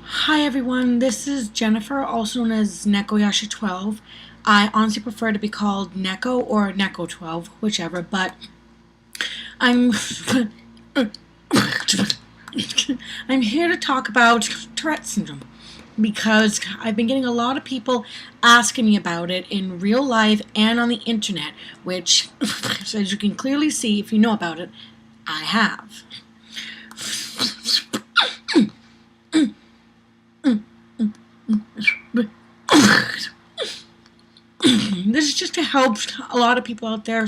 Hi everyone, this is Jennifer, also known as NotWE 12. I honestly prefer to be called Neko or Neko12, whichever, but I'm I'm here to talk about Tourette Syndrome because I've been getting a lot of people asking me about it in real life and on the internet, which, as you can clearly see if you know about it, I have. This is just to help a lot of people out there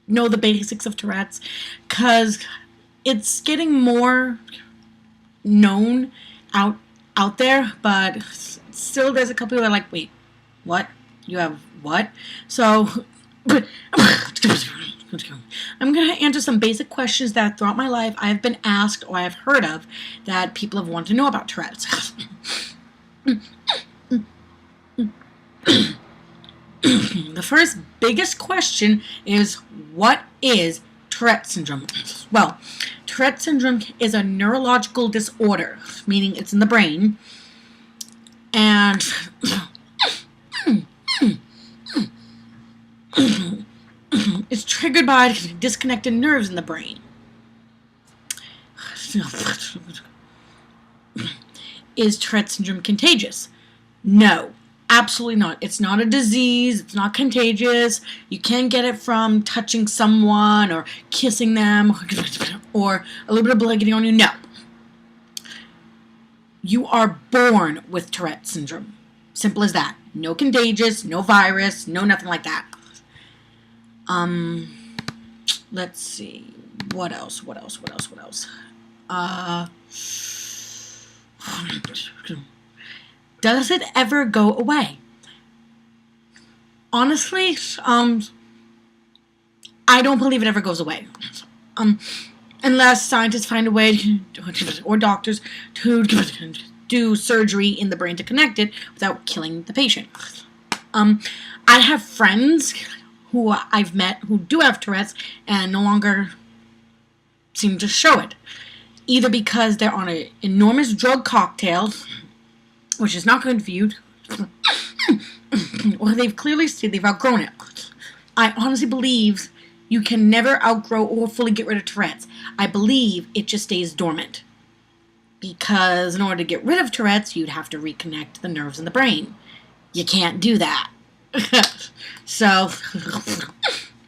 know the basics of Tourette's, because it's getting more known out there, but still there's a couple people that are like, wait, what? You have what? So I'm going to answer some basic questions that throughout my life I have been asked or I have heard of that people have wanted to know about Tourette's. The first biggest question is, what is Tourette Syndrome? Well, Tourette Syndrome is a neurological disorder, meaning it's in the brain, and it's triggered by disconnected nerves in the brain. Is Tourette Syndrome contagious? No. Absolutely not. It's not a disease. It's not contagious. You can't get it from touching someone or kissing them or a little bit of blood getting on you. No. You are born with Tourette syndrome. Simple as that. No contagious, no virus, no nothing like that. Let's see. What else? Does it ever go away? Honestly, I don't believe it ever goes away. Unless scientists find a way or doctors to do surgery in the brain to connect it without killing the patient. I have friends who I've met who do have Tourette's and no longer seem to show it. Either because they're on an enormous drug cocktail, which is not good for you, or they've clearly said they've outgrown it. I honestly believe you can never outgrow or fully get rid of Tourette's. I believe it just stays dormant. Because in order to get rid of Tourette's, you'd have to reconnect the nerves in the brain. You can't do that. So,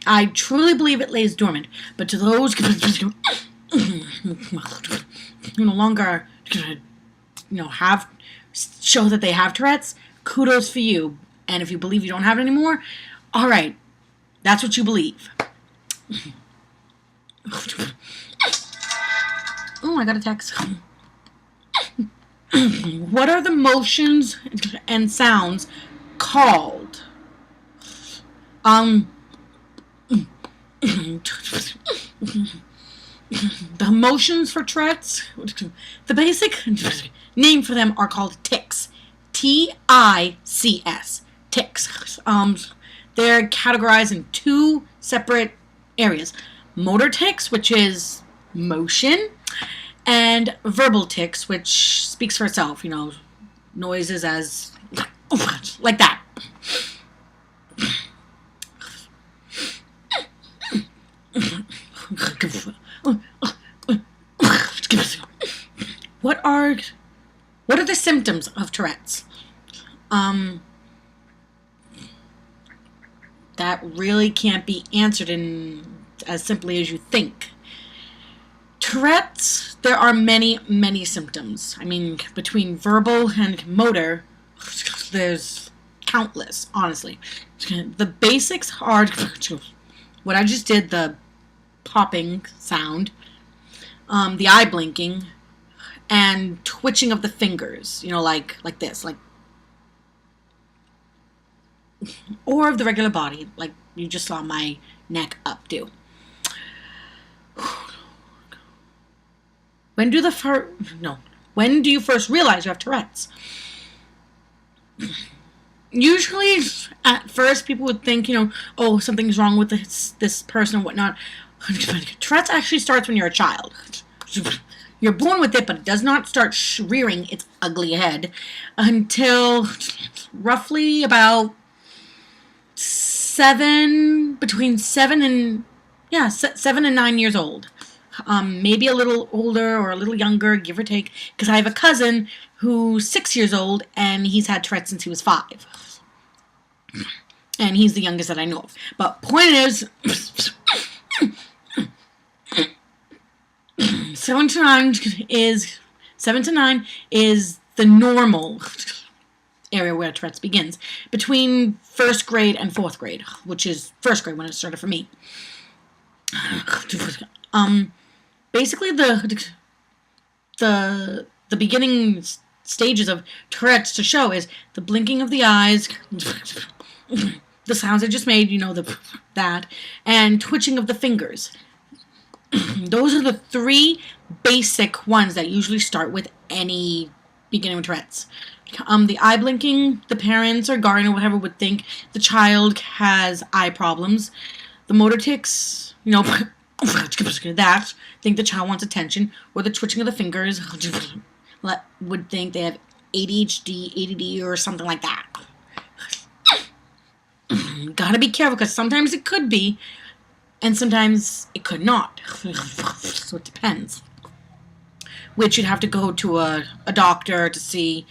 I truly believe it lays dormant. But to those who no longer, have show that they have Tourette's, kudos for you. And if you believe you don't have it anymore, alright, that's what you believe. Oh, I got a text. What are the motions and sounds called? The motions for Tourette's, the basic name for them are called tics. T-I-C-S. Tics. They're categorized in two separate areas. Motor tics, which is motion, and verbal tics, which speaks for itself, noises as like that. What are the symptoms of Tourette's? That really can't be answered in as simply as you think. Tourette's, there are many, many symptoms. I mean, between verbal and motor, there's countless, honestly. The basics are what I just did, the popping sound, the eye blinking, and twitching of the fingers, like this, or of the regular body, like you just saw my neck up do. When do you first realize you have Tourette's? Usually, at first, people would think, oh, something's wrong with this person and whatnot. Tourette's actually starts when you're a child. You're born with it, but it does not start rearing its ugly head until roughly about between 7 and 9 years old. Maybe a little older or a little younger, give or take, because I have a cousin who's 6 years old, and he's had Tourette since he was 5. And he's the youngest that I know of. But point is, 7 to 9 is the normal area where Tourette's begins, between 1st grade and 4th grade, which is 1st grade when it started for me. Basically the beginning stages of Tourette's to show is the blinking of the eyes, the sounds I just made, that, and twitching of the fingers. Those are the 3 basic ones that usually start with any beginning with Tourette's. The eye blinking, the parents or guardian or whatever would think the child has eye problems. The motor tics, that think the child wants attention, or the twitching of the fingers would think they have ADHD, ADD, or something like that. Gotta be careful, because sometimes it could be, and sometimes it could not. So it depends. Which you'd have to go to a doctor to see,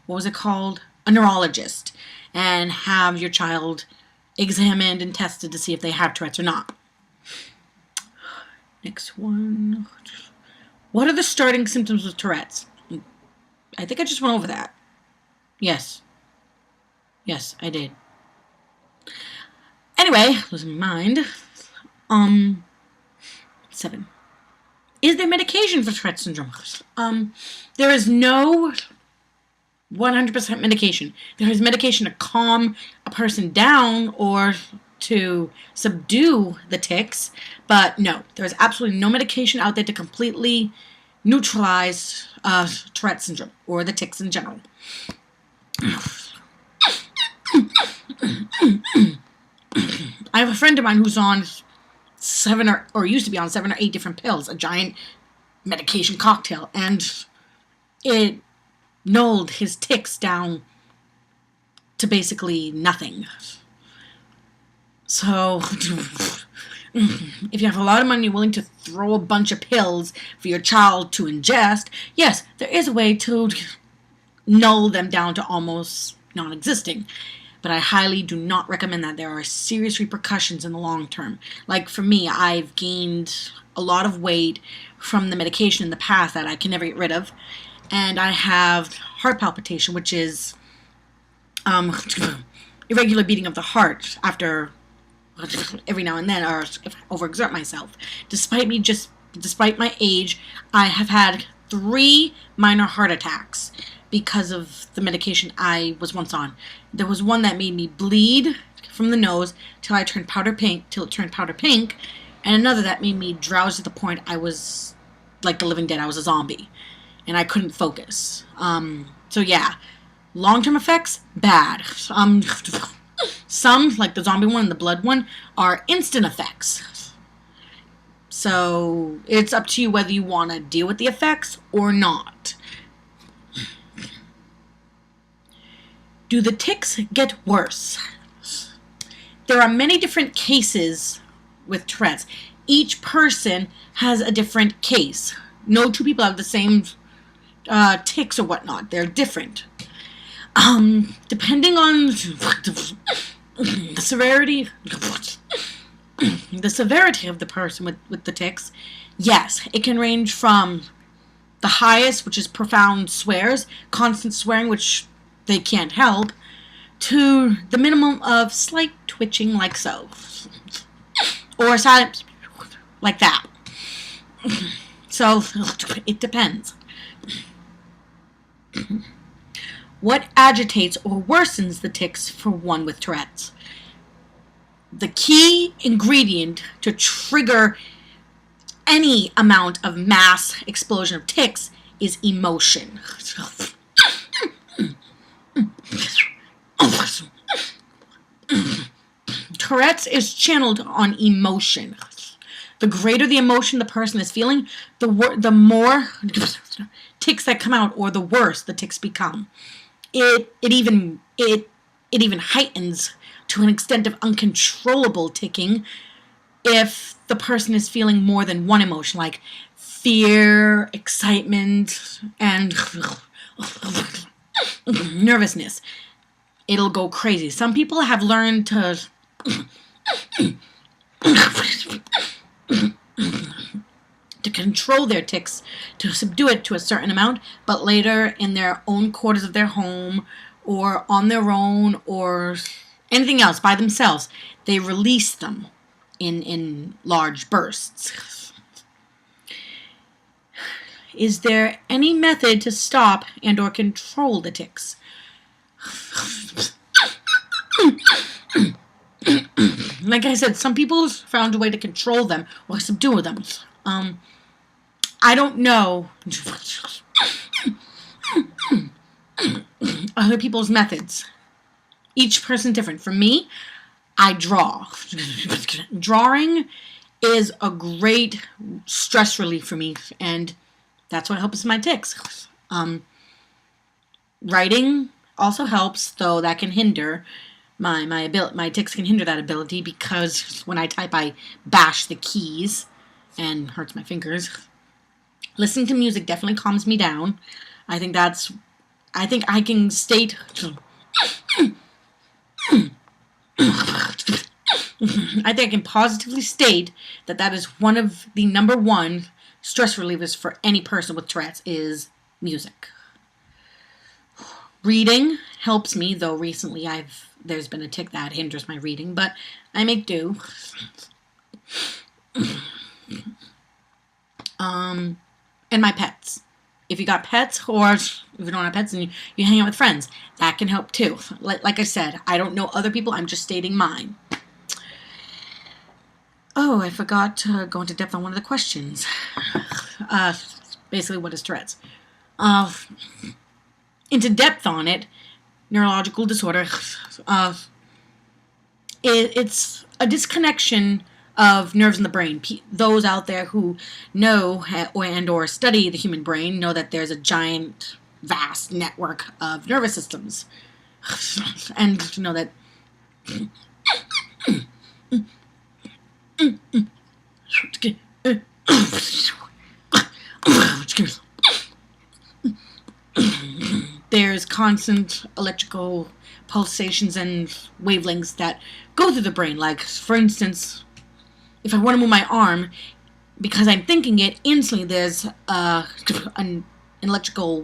what was it called? A neurologist. And have your child examined and tested to see if they have Tourette's or not. Next one. What are the starting symptoms of Tourette's? I think I just went over that. Yes. Yes, I did. Anyway, losing my mind. 7. Is there medication for Tourette syndrome? There is no 100% medication. There is medication to calm a person down or to subdue the tics, but no, there is absolutely no medication out there to completely neutralize Tourette syndrome or the tics in general. I have a friend of mine who's on 7 or used to be on 7 or 8 different pills, a giant medication cocktail, and it nulled his tics down to basically nothing. So, if you have a lot of money, you're willing to throw a bunch of pills for your child to ingest, yes, there is a way to null them down to almost non-existing. But I highly do not recommend that. There are serious repercussions in the long term. Like for me, I've gained a lot of weight from the medication in the past that I can never get rid of. And I have heart palpitation, which is irregular beating of the heart after every now and then, or if I overexert myself. Despite my age, I have had 3 minor heart attacks because of the medication I was once on. There was one that made me bleed from the nose till it turned powder pink, and another that made me drowsy to the point I was like the living dead. I was a zombie, and I couldn't focus. So yeah, long-term effects, bad. Some, like the zombie one and the blood one, are instant effects. So it's up to you whether you want to deal with the effects or not. Do the tics get worse? There are many different cases with Tourette's. Each person has a different case. No 2 people have the same tics or whatnot. They're different. Depending on the severity of the person with the tics, yes, it can range from the highest, which is profound swears, constant swearing, which they can't help, to the minimum of slight twitching like so. Or silent like that. So, it depends. What agitates or worsens the tics for one with Tourette's? The key ingredient to trigger any amount of mass explosion of tics is emotion. Tourette's is channeled on emotion. The greater the emotion the person is feeling, the more tics that come out, or the worse the tics become. It even heightens to an extent of uncontrollable ticking if the person is feeling more than one emotion, like fear, excitement, and nervousness. It'll go crazy. Some people have learned to control their tics, to subdue it to a certain amount, but later in their own quarters of their home, or on their own, or anything else by themselves, they release them in large bursts. Is there any method to stop and or control the tics? Like I said, some people found a way to control them or subdue them. I don't know other people's methods. Each person's different. For me, I draw. Drawing is a great stress relief for me, and that's what helps my tics. Writing also helps, though that can hinder my tics can hinder that ability, because when I type I bash the keys and hurts my fingers. Listening to music definitely calms me down. I think I can state I think I can positively state that is one of the number one stress relievers for any person with Tourette's is music. Reading helps me, though recently there's been a tic that hinders my reading, but I make do. And my pets. If you got pets, or if you don't have pets and you hang out with friends, that can help too. Like I said, I don't know other people, I'm just stating mine. Oh, I forgot to go into depth on one of the questions. Basically, what is Tourette's? Into depth on it, neurological disorder. It's a disconnection of nerves in the brain. Those out there who know or study the human brain know that there's a giant, vast network of nervous systems, and know that there's constant electrical pulsations and wavelengths that go through the brain. Like, for instance, if I want to move my arm, because I'm thinking it, instantly there's an electrical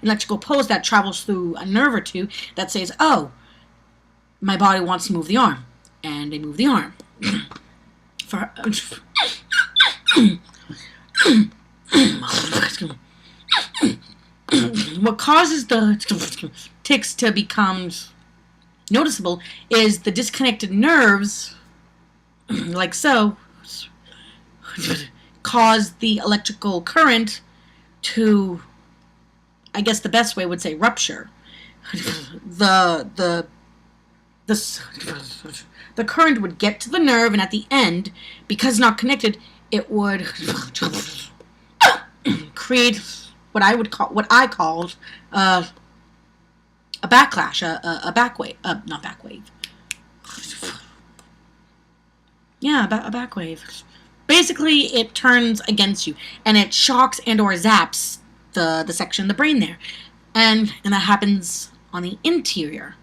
electrical pulse that travels through a nerve or two that says, oh, my body wants to move the arm. And I move the arm. What causes the tics to become noticeable is the disconnected nerves, like so, cause the electrical current to, I guess the best way would say, rupture. The current would get to the nerve, and at the end, because it's not connected, it would create what I called a backlash, a back wave, not back wave. Yeah, a back wave. Basically, it turns against you, and it shocks and or zaps the section of the brain there, and that happens on the interior.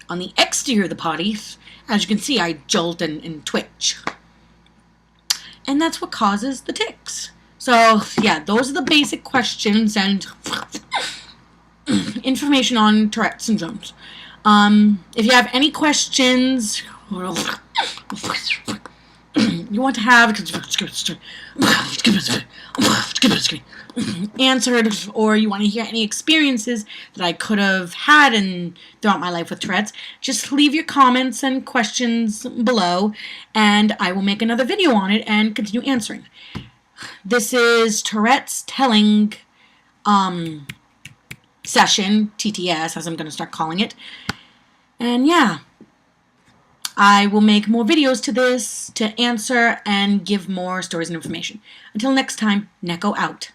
On the exterior of the body, as you can see, I jolt and twitch, and that's what causes the tics. So yeah, those are the basic questions and information on Tourette syndromes. If you have any questions you want to have answered, or you want to hear any experiences that I could have had throughout my life with Tourette's, just leave your comments and questions below, and I will make another video on it and continue answering. This is Tourette's telling session, TTS, as I'm going to start calling it. And yeah, I will make more videos to this to answer and give more stories and information. Until next time, Neko out.